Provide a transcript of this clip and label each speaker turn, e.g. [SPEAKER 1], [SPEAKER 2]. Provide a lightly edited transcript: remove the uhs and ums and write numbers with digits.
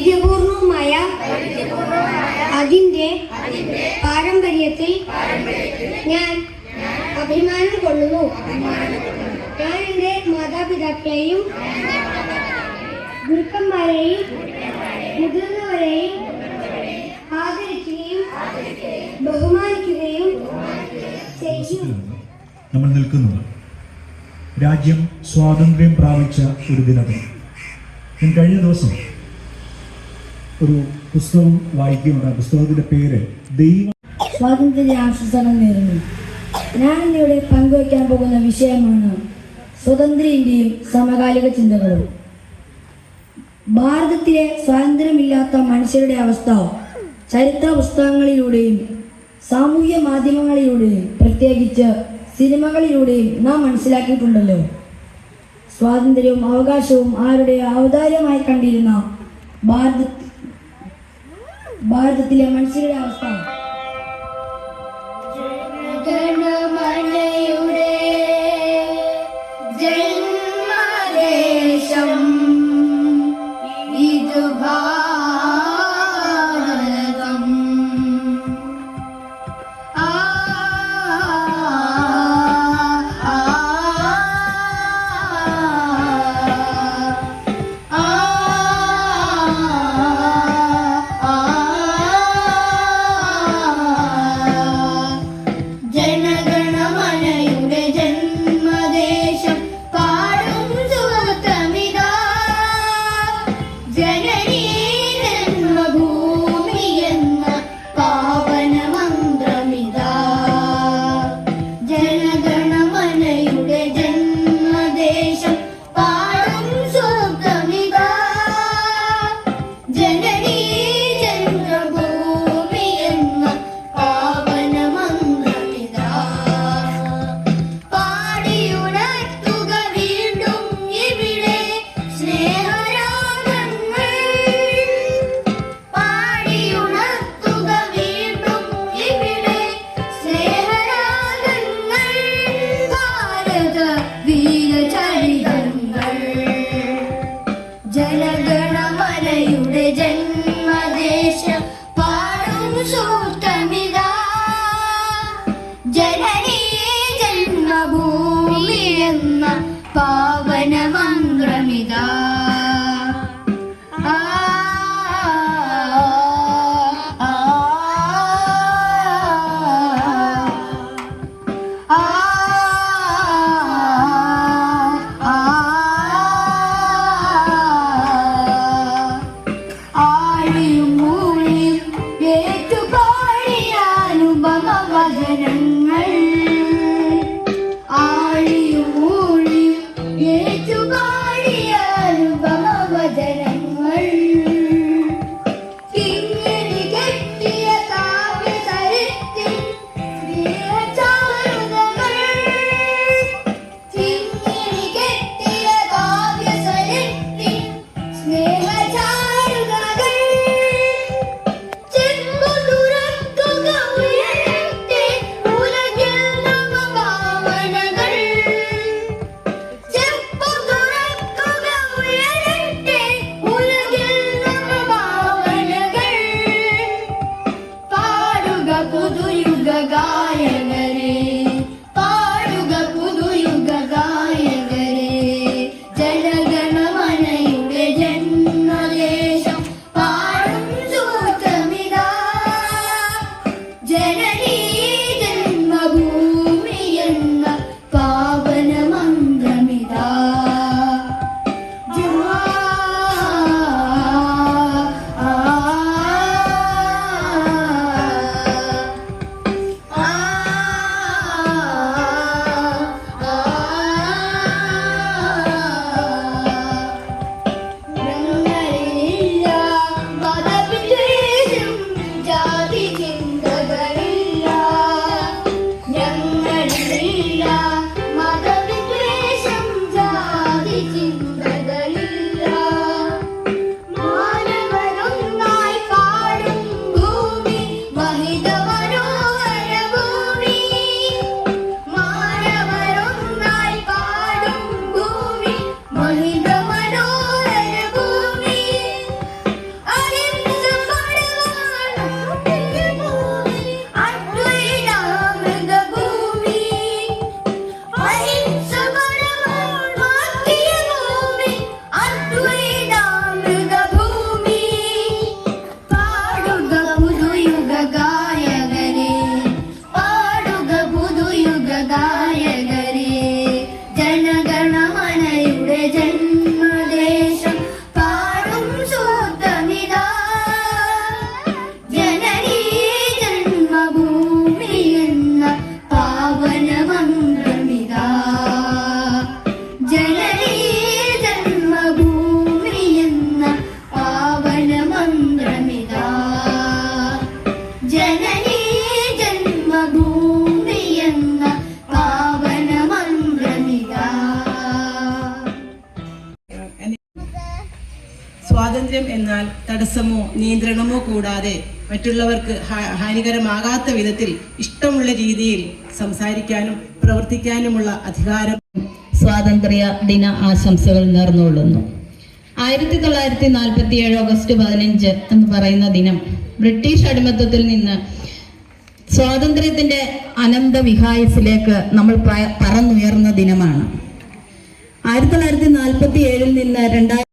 [SPEAKER 1] വൈവിധ്യപൂർണവുമായ അതിൻ്റെ പാരമ്പര്യത്തിൽ ഞാൻ അഭിമാനം കൊള്ളുന്നു. ഞാൻ എൻ്റെ മാതാപിതാക്കളെയും ഗുരുക്കന്മാരെയും മുതിർന്നവരെയും ആദരിക്കുകയും ബഹുമാനിക്കുകയും ചെയ്യും.
[SPEAKER 2] നമ്മൾ നിൽക്കുന്നത് രാജ്യം സ്വാതന്ത്ര്യം പ്രാപിച്ച ഒരു ദിനത്തിൽ. ഞാൻ കഴിഞ്ഞ ദിവസം ഒരു പുസ്തകം വായിക്കുകയുണ്ട്. ആ പുസ്തകത്തിന്റെ പേര് ദൈവം.
[SPEAKER 3] സ്വാതന്ത്ര്യ ആശംസകൾ നേരുന്നു. ഞാൻ ഇന്നിവിടെ പങ്കുവയ്ക്കാൻ പോകുന്ന വിഷയമാണ് സ്വതന്ത്ര ഇന്ത്യയും സമകാലിക ചിന്തകളും. ഭാരതത്തിലെ സ്വാതന്ത്ര്യമില്ലാത്ത മനുഷ്യരുടെ അവസ്ഥ ചരിത്ര പുസ്തകങ്ങളിലൂടെയും സാമൂഹ്യ മാധ്യമങ്ങളിലൂടെയും പ്രത്യേകിച്ച് സിനിമകളിലൂടെയും നാം മനസ്സിലാക്കിയിട്ടുണ്ടല്ലോ. സ്വാതന്ത്ര്യവും അവകാശവും ആരുടെ ഔദാര്യമായി കണ്ടിരുന്ന ഭാരതത്തിലെ മനുഷ്യരുടെ അവസ്ഥ
[SPEAKER 1] ജനനീ ജന്മഭൂമി എന്ന പാവന മന്ത്രമിതാ.
[SPEAKER 4] സ്വാതന്ത്ര്യം എന്നാൽ തടസ്സമോ നിയന്ത്രണമോ കൂടാതെ മറ്റുള്ളവർക്ക് ഹാനികരമാകാത്ത വിധത്തിൽ ഇഷ്ടമുള്ള രീതിയിൽ സംസാരിക്കാനും പ്രവർത്തിക്കാനുമുള്ള അധികാരം.
[SPEAKER 5] സ്വാതന്ത്ര്യ ദിന ആശംസകൾ നേർന്നുകൊള്ളുന്നു. 1947 ഓഗസ്റ്റ് 15 എന്ന് പറയുന്ന ദിനം ബ്രിട്ടീഷ് അടിമത്തത്തിൽ നിന്ന് സ്വാതന്ത്ര്യത്തിന്റെ അനന്ത വിഹായസിലേക്ക് നമ്മൾ പറന്നുയർന്ന ദിനമാണ്. 1947 നിന്ന്